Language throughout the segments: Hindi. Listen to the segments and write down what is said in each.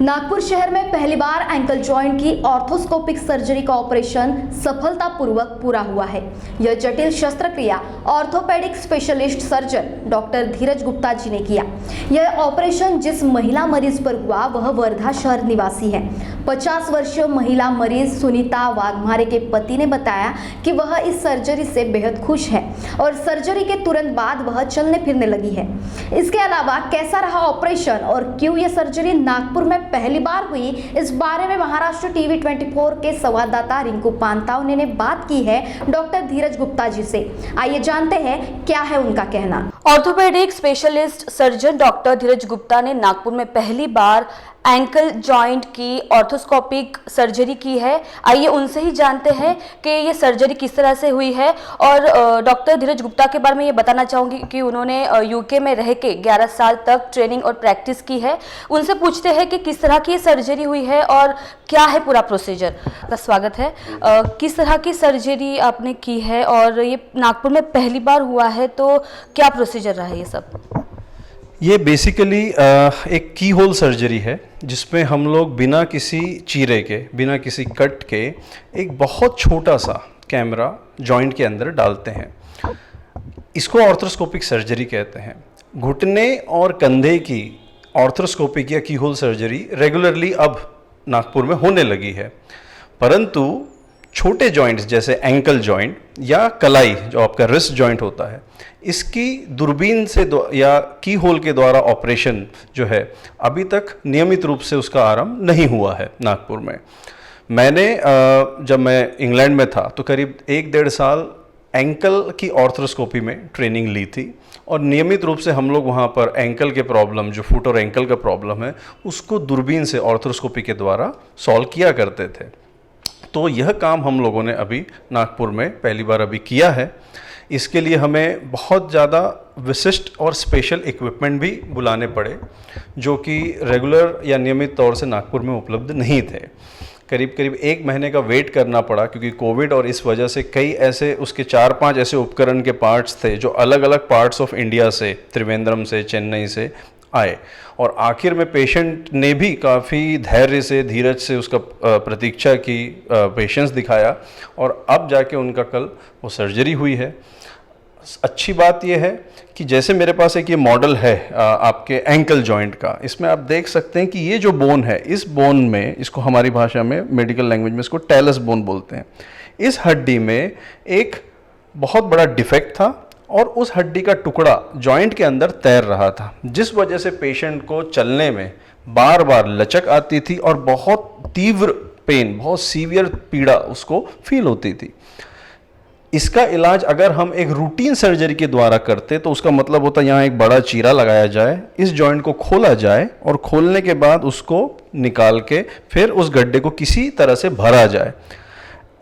नागपुर शहर में पहली बार एंकल जॉइंट की ऑर्थोस्कोपिक सर्जरी का ऑपरेशन सफलतापूर्वक पूरा हुआ है। यह जटिल शस्त्रक्रिया ऑर्थोपेडिक स्पेशलिस्ट सर्जन डॉक्टर धीरज गुप्ता जी ने किया। यह ऑपरेशन जिस महिला मरीज पर हुआ वह वर्धा शहर निवासी है। 50 वर्षीय महिला मरीज सुनीता वाघमारे के पति ने बताया कि वह इस सर्जरी से बेहद खुश है और सर्जरी के तुरंत बाद वह चलने फिरने लगी है। इसके अलावा कैसा रहा ऑपरेशन और क्यों यह सर्जरी नागपुर में पहली बार हुई, इस बारे में महाराष्ट्र टीवी 24 के संवाददाता रिंकू पांतावने ने बात की है डॉक्टर धीरज गुप्ता जी से। आइए जानते हैं क्या है उनका कहना। ऑर्थोपेडिक स्पेशलिस्ट सर्जन डॉक्टर धीरज गुप्ता ने नागपुर में पहली बार एंकल जॉइंट की ऑर्थोस्कोपिक सर्जरी की है। आइए उनसे ही जानते हैं कि ये सर्जरी किस तरह से हुई है। और डॉक्टर धीरज गुप्ता के बारे में ये बताना चाहूँगी कि उन्होंने यूके में रह के 11 साल तक ट्रेनिंग और प्रैक्टिस की है। उनसे पूछते हैं कि किस तरह की सर्जरी हुई है और क्या है पूरा प्रोसीजर। का स्वागत है। किस तरह की सर्जरी आपने की है और ये नागपुर में पहली बार हुआ है, तो क्या प्रोसीजर रहा है ये सब? ये बेसिकली एक की होल सर्जरी है जिसमें हम लोग बिना किसी चीरे के, बिना किसी कट के एक बहुत छोटा सा कैमरा जॉइंट के अंदर डालते हैं। इसको ऑर्थोस्कोपिक सर्जरी कहते हैं। घुटने और कंधे की ऑर्थोस्कोपिक या की होल सर्जरी रेगुलरली अब नागपुर में होने लगी है, परंतु छोटे जॉइंट्स जैसे एंकल जॉइंट या कलाई जो आपका रिस्ट जॉइंट होता है, इसकी दूरबीन से या की होल के द्वारा ऑपरेशन जो है अभी तक नियमित रूप से उसका आरंभ नहीं हुआ है नागपुर में। मैंने जब मैं इंग्लैंड में था तो करीब 1-1.5 साल एंकल की ऑर्थोस्कोपी में ट्रेनिंग ली थी और नियमित रूप से हम लोग वहाँ पर एंकल के प्रॉब्लम, जो फुट और एंकल का प्रॉब्लम है, उसको दूरबीन से ऑर्थोस्कोपी के द्वारा सॉल्व किया करते थे। तो यह काम हम लोगों ने अभी नागपुर में पहली बार अभी किया है। इसके लिए हमें बहुत ज़्यादा विशिष्ट और स्पेशल इक्विपमेंट भी बुलाने पड़े जो कि रेगुलर या नियमित तौर से नागपुर में उपलब्ध नहीं थे। करीब 1 महीने का वेट करना पड़ा क्योंकि कोविड और इस वजह से कई ऐसे उसके 4-5 ऐसे उपकरण के पार्ट्स थे जो अलग अलग पार्ट्स ऑफ इंडिया से, त्रिवेंद्रम से, चेन्नई से आए। और आखिर में पेशेंट ने भी काफ़ी धैर्य से, धीरज से उसका प्रतीक्षा की, पेशेंस दिखाया और अब जाके उनका कल वो सर्जरी हुई है। अच्छी बात यह है कि जैसे मेरे पास एक ये मॉडल है आपके एंकल जॉइंट का, इसमें आप देख सकते हैं कि ये जो बोन है, इस बोन में, इसको हमारी भाषा में, मेडिकल लैंग्वेज में इसको टेलस बोन बोलते हैं। इस हड्डी में एक बहुत बड़ा डिफेक्ट था और उस हड्डी का टुकड़ा जॉइंट के अंदर तैर रहा था, जिस वजह से पेशेंट को चलने में बार बार लचक आती थी और बहुत तीव्र पेन, बहुत सीवियर पीड़ा उसको फील होती थी। इसका इलाज अगर हम एक रूटीन सर्जरी के द्वारा करते तो उसका मतलब होता है यहाँ एक बड़ा चीरा लगाया जाए, इस जॉइंट को खोला जाए और खोलने के बाद उसको निकाल के फिर उस गड्ढे को किसी तरह से भरा जाए।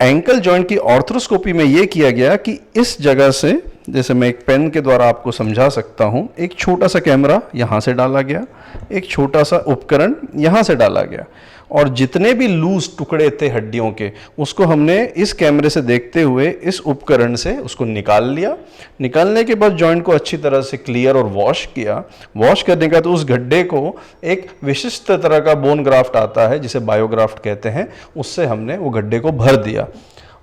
एंकल जॉइंट की ऑर्थोस्कोपी में ये किया गया कि इस जगह से, जैसे मैं एक पेन के द्वारा आपको समझा सकता हूँ, एक छोटा सा कैमरा यहाँ से डाला गया, एक छोटा सा उपकरण यहाँ से डाला गया और जितने भी लूज टुकड़े थे हड्डियों के, उसको हमने इस कैमरे से देखते हुए इस उपकरण से उसको निकाल लिया। निकालने के बाद जॉइंट को अच्छी तरह से क्लियर और वॉश किया। वॉश करने का तो उस गड्ढे को एक विशिष्ट तरह का बोन ग्राफ्ट आता है जिसे बायोग्राफ्ट कहते हैं, उससे हमने वो गड्ढे को भर दिया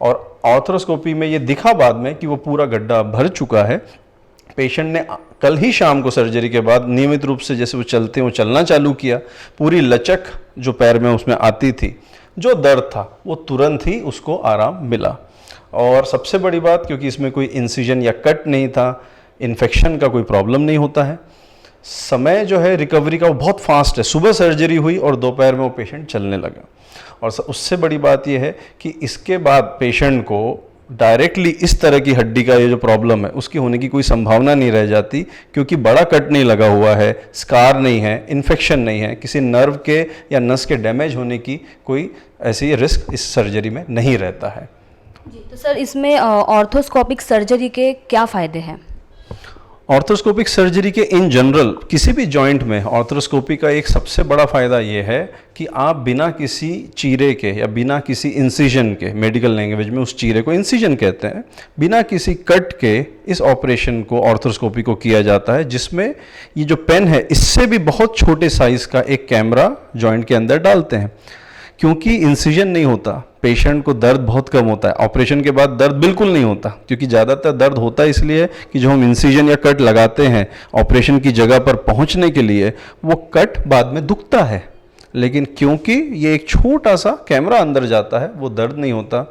और ऑर्थोस्कोपी में ये दिखा बाद में कि वो पूरा गड्ढा भर चुका है। पेशेंट ने कल ही शाम को सर्जरी के बाद नियमित रूप से जैसे वो चलते हैं वो चलना चालू किया। पूरी लचक जो पैर में उसमें आती थी, जो दर्द था, वो तुरंत ही उसको आराम मिला। और सबसे बड़ी बात, क्योंकि इसमें कोई इंसिजन या कट नहीं था, इन्फेक्शन का कोई प्रॉब्लम नहीं होता है, समय जो है रिकवरी का वो बहुत फास्ट है। सुबह सर्जरी हुई और दोपहर में वो पेशेंट चलने लगा। और उससे बड़ी बात यह है कि इसके बाद पेशेंट को डायरेक्टली इस तरह की हड्डी का ये जो प्रॉब्लम है उसकी होने की कोई संभावना नहीं रह जाती, क्योंकि बड़ा कट नहीं लगा हुआ है, स्कार नहीं है, इन्फेक्शन नहीं है, किसी नर्व के या नस के डैमेज होने की कोई ऐसी रिस्क इस सर्जरी में नहीं रहता है। जी, तो सर इसमें ऑर्थोस्कोपिक सर्जरी के क्या फ़ायदे हैं? ऑर्थोस्कोपिक सर्जरी के इन जनरल किसी भी जॉइंट में ऑर्थोस्कोपी का एक सबसे बड़ा फ़ायदा ये है कि आप बिना किसी चीरे के या बिना किसी इंसिजन के, मेडिकल लैंग्वेज में उस चीरे को इंसिजन कहते हैं, बिना किसी कट के इस ऑपरेशन को ऑर्थोस्कोपी को किया जाता है, जिसमें ये जो पेन है इससे भी बहुत छोटे साइज़ का एक कैमरा जॉइंट के अंदर डालते हैं। क्योंकि इंसिजन नहीं होता, पेशेंट को दर्द बहुत कम होता है। ऑपरेशन के बाद दर्द बिल्कुल नहीं होता, क्योंकि ज़्यादातर दर्द होता है इसलिए कि जो हम इंसिजन या कट लगाते हैं ऑपरेशन की जगह पर पहुंचने के लिए, वो कट बाद में दुखता है। लेकिन क्योंकि ये एक छोटा सा कैमरा अंदर जाता है, वो दर्द नहीं होता,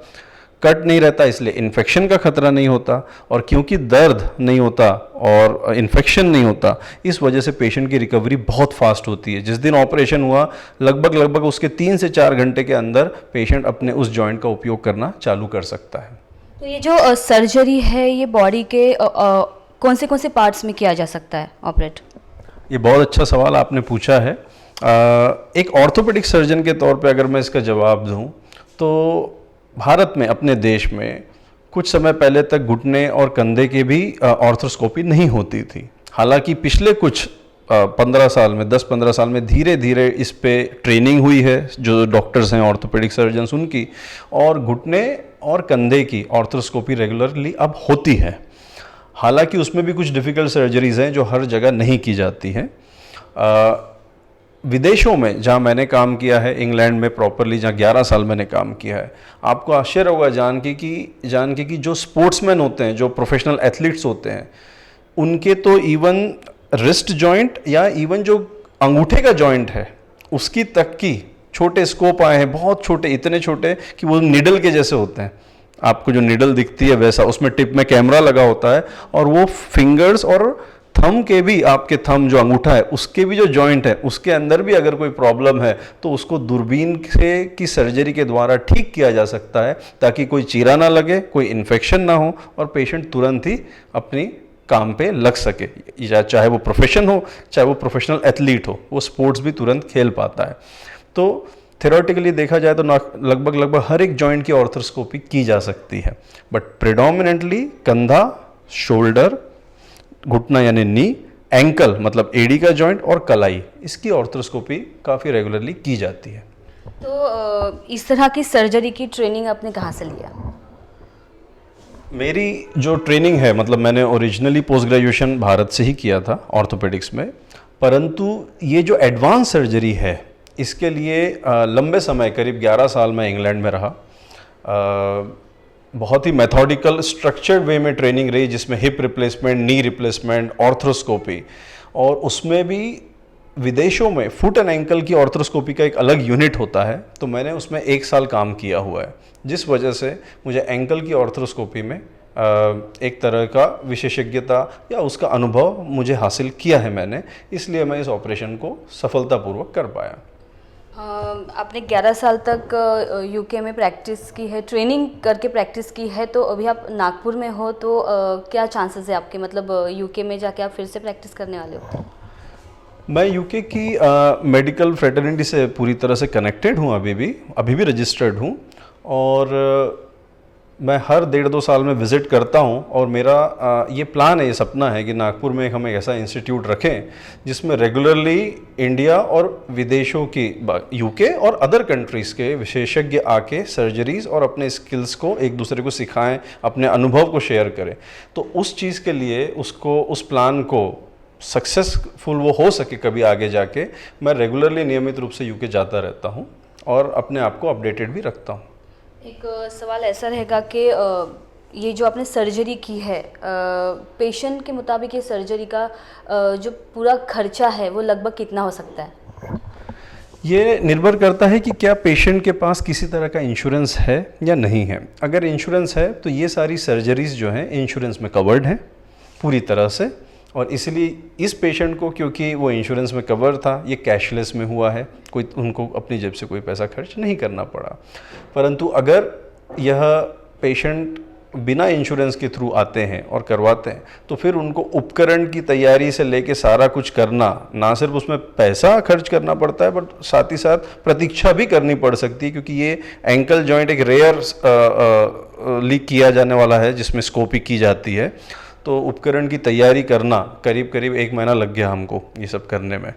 कट नहीं रहता, इसलिए इन्फेक्शन का खतरा नहीं होता। और क्योंकि दर्द नहीं होता और इन्फेक्शन नहीं होता, इस वजह से पेशेंट की रिकवरी बहुत फास्ट होती है। जिस दिन ऑपरेशन हुआ लगभग उसके 3 से 4 घंटे के अंदर पेशेंट अपने उस जॉइंट का उपयोग करना चालू कर सकता है। तो ये जो सर्जरी है ये बॉडी के कौन से पार्ट्स में किया जा सकता है ऑपरेट? ये बहुत अच्छा सवाल आपने पूछा है। एक ऑर्थोपेडिक सर्जन के तौर पे अगर मैं इसका जवाब दूं तो भारत में, अपने देश में कुछ समय पहले तक घुटने और कंधे की भी ऑर्थोस्कोपी नहीं होती थी। हालांकि पिछले कुछ 15 साल में, 10-15 साल में धीरे धीरे इस पे ट्रेनिंग हुई है जो डॉक्टर्स हैं ऑर्थोपेडिक सर्जन्स उनकी, और घुटने और कंधे की ऑर्थोस्कोपी रेगुलरली अब होती है। हालांकि उसमें भी कुछ डिफ़िकल्ट सर्जरीज़ हैं जो हर जगह नहीं की जाती हैं। विदेशों में जहाँ मैंने काम किया है, इंग्लैंड में प्रॉपरली जहाँ 11 साल मैंने काम किया है, आपको आश्चर्य होगा जान के कि जो स्पोर्ट्समैन होते हैं, जो प्रोफेशनल एथलीट्स होते हैं, उनके तो इवन रिस्ट जॉइंट या इवन जो अंगूठे का जॉइंट है उसकी तक की छोटे स्कोप आए हैं, बहुत छोटे, इतने छोटे कि वो निडल के जैसे होते हैं। आपको जो निडल दिखती है वैसा, उसमें टिप में कैमरा लगा होता है और वो फिंगर्स और थंब के भी, आपके थंब जो अंगूठा है उसके भी जो जॉइंट है उसके अंदर भी अगर कोई प्रॉब्लम है तो उसको दूरबीन से की सर्जरी के द्वारा ठीक किया जा सकता है, ताकि कोई चीरा ना लगे, कोई इन्फेक्शन ना हो और पेशेंट तुरंत ही अपनी काम पे लग सके। चाहे वो प्रोफेशन हो, चाहे वो प्रोफेशनल एथलीट हो, वो स्पोर्ट्स भी तुरंत खेल पाता है। तो थ्योरेटिकली देखा जाए तो लगभग हर एक जॉइंट की ऑर्थोस्कोपी की जा सकती है, बट प्रेडोमिनेंटली कंधा, शोल्डर, घुटना यानी नी, एंकल मतलब एडी का जॉइंट और कलाई, इसकी ऑर्थोस्कोपी काफ़ी रेगुलरली की जाती है। तो इस तरह की सर्जरी की ट्रेनिंग आपने कहाँ से लिया? मेरी जो ट्रेनिंग है, मतलब मैंने ओरिजिनली पोस्ट ग्रेजुएशन भारत से ही किया था ऑर्थोपेडिक्स में, परंतु ये जो एडवांस सर्जरी है इसके लिए लंबे समय, करीब 11 साल मैं इंग्लैंड में रहा। बहुत ही मेथोडिकल स्ट्रक्चर्ड वे में ट्रेनिंग रही, जिसमें hip replacement, knee replacement, arthroscopy, और उसमें भी विदेशों में फुट एंड एंकल की ऑर्थोस्कोपी का एक अलग यूनिट होता है, तो मैंने उसमें 1 साल काम किया हुआ है, जिस वजह से मुझे एंकल की ऑर्थोस्कोपी में एक तरह का विशेषज्ञता या उसका अनुभव मुझे हासिल किया है मैंने, इसलिए मैं इस ऑपरेशन को सफलतापूर्वक कर पाया। आपने 11 साल तक यूके में प्रैक्टिस की है, ट्रेनिंग करके प्रैक्टिस की है, तो अभी आप नागपुर में हो, तो क्या चांसेस है आपके, मतलब यूके में जाके आप फिर से प्रैक्टिस करने वाले हो? मैं यूके की मेडिकल फ्रेटर्निटी से पूरी तरह से कनेक्टेड हूँ, अभी भी रजिस्टर्ड हूँ, और मैं हर 1.5-2 साल में विज़िट करता हूँ, और मेरा ये प्लान है, ये सपना है कि नागपुर में हम एक ऐसा इंस्टीट्यूट रखें जिसमें रेगुलरली इंडिया और विदेशों की, यूके और अदर कंट्रीज़ के विशेषज्ञ आके सर्जरीज़ और अपने स्किल्स को एक दूसरे को सिखाएं, अपने अनुभव को शेयर करें। तो उस चीज़ के लिए, उस प्लान को सक्सेसफुल वो हो सके कभी आगे जाके, मैं रेगुलरली नियमित रूप से यूके जाता रहता हूँ और अपने आप को अपडेटेड भी रखता हूँ। एक सवाल ऐसा रहेगा कि ये जो आपने सर्जरी की है, पेशेंट के मुताबिक ये सर्जरी का जो पूरा खर्चा है वो लगभग कितना हो सकता है? ये निर्भर करता है कि क्या पेशेंट के पास किसी तरह का इंश्योरेंस है या नहीं है। अगर इंश्योरेंस है तो ये सारी सर्जरीज़ जो हैं इंश्योरेंस में कवर्ड हैं पूरी तरह से, और इसलिए इस पेशेंट को, क्योंकि वो इंश्योरेंस में कवर था, ये कैशलेस में हुआ है, कोई उनको अपनी जेब से कोई पैसा खर्च नहीं करना पड़ा। परंतु अगर यह पेशेंट बिना इंश्योरेंस के थ्रू आते हैं और करवाते हैं, तो फिर उनको उपकरण की तैयारी से लेके सारा कुछ करना, ना सिर्फ उसमें पैसा खर्च करना पड़ता है, बट साथ ही साथ प्रतीक्षा भी करनी पड़ सकती है, क्योंकि ये एंकल जॉइंट एक रेयर लीक किया जाने वाला है जिसमें स्कोपी की जाती है। तो उपकरण की तैयारी करना करीब करीब 1 महीना लग गया हमको ये सब करने में।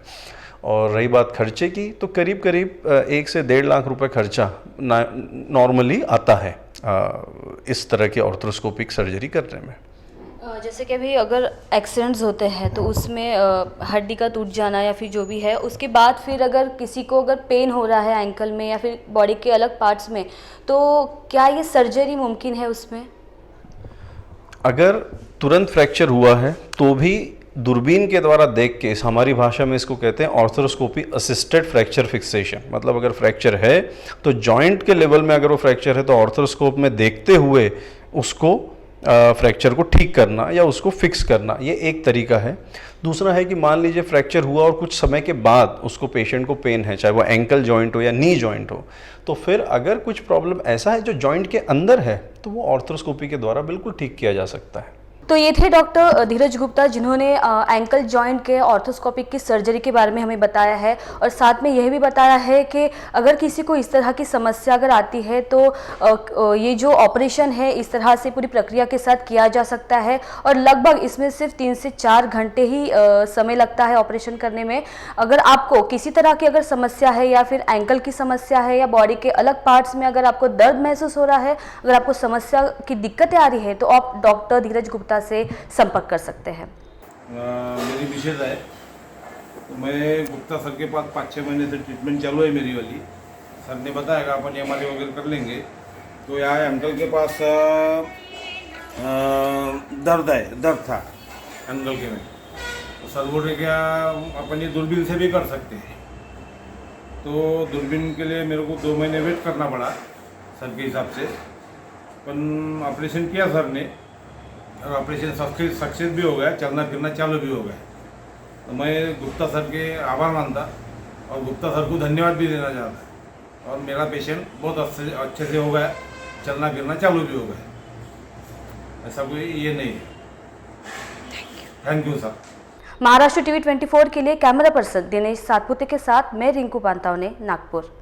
और रही बात खर्चे की, तो करीब करीब 1 से 1.5 लाख रुपए खर्चा नॉर्मली आता है इस तरह की ऑर्थोस्कोपिक सर्जरी करने में। जैसे कि अभी अगर एक्सीडेंट्स होते हैं तो उसमें हड्डी का टूट जाना या फिर जो भी है, उसके बाद फिर अगर किसी को अगर पेन हो रहा है एंकल में या फिर बॉडी के अलग पार्ट्स में, तो क्या ये सर्जरी मुमकिन है उसमें? अगर तुरंत फ्रैक्चर हुआ है तो भी दूरबीन के द्वारा देख के, हमारी भाषा में इसको कहते हैं ऑर्थोस्कोपी असिस्टेड फ्रैक्चर फिक्सेशन, मतलब अगर फ्रैक्चर है तो जॉइंट के लेवल में अगर वो फ्रैक्चर है तो ऑर्थोस्कोप में देखते हुए उसको फ्रैक्चर को ठीक करना या उसको फिक्स करना, ये एक तरीका है। दूसरा है कि मान लीजिए फ्रैक्चर हुआ और कुछ समय के बाद उसको पेशेंट को पेन है, चाहे वो एंकल जॉइंट हो या नी जॉइंट हो, तो फिर अगर कुछ प्रॉब्लम ऐसा है जो जॉइंट के अंदर है तो वो ऑर्थोस्कोपी के द्वारा बिल्कुल ठीक किया जा सकता है। तो ये थे डॉक्टर धीरज गुप्ता, जिन्होंने एंकल जॉइंट के ऑर्थोस्कोपिक की सर्जरी के बारे में हमें बताया है, और साथ में यह भी बताया है कि अगर किसी को इस तरह की समस्या अगर आती है तो ये जो ऑपरेशन है इस तरह से पूरी प्रक्रिया के साथ किया जा सकता है, और लगभग इसमें सिर्फ 3 से 4 घंटे ही समय लगता है ऑपरेशन करने में। अगर आपको किसी तरह की अगर समस्या है या फिर एंकल की समस्या है या बॉडी के अलग पार्ट्स में अगर आपको दर्द महसूस हो रहा है, अगर आपको समस्या की दिक्कतें आ रही है, तो आप डॉक्टर धीरज गुप्ता से संपर्क कर सकते हैं। मेरी विशेष है, तो मैं गुप्ता सर के पास 5-6 महीने से ट्रीटमेंट चालू है मेरी वाली। सर ने बताया कि अपन MRI वगैरह कर लेंगे। तो यहाँ अंकल के पास दर्द था अंकल के में, तो सर बोल रहे क्या अपन ये दूरबीन से भी कर सकते हैं। तो दूरबीन के लिए मेरे को 2 महीने वेट करना पड़ा सर के हिसाब से, अपन ऑपरेशन किया सर ने, और ऑपरेशन सक्सेस भी हो गया, चलना फिरना चालू भी हो गया। तो मैं गुप्ता सर के आभार मानता और गुप्ता सर को धन्यवाद भी देना चाहता, और मेरा पेशेंट बहुत अच्छे से हो गया, चलना फिरना चालू भी हो गया। ऐसा कोई ये नहीं है। Thank you sir. Maharashtra TV 24 के लिए कैमरा पर्सन दिनेश सातपुते के साथ मैं रिंकू पांतावने, नागपुर।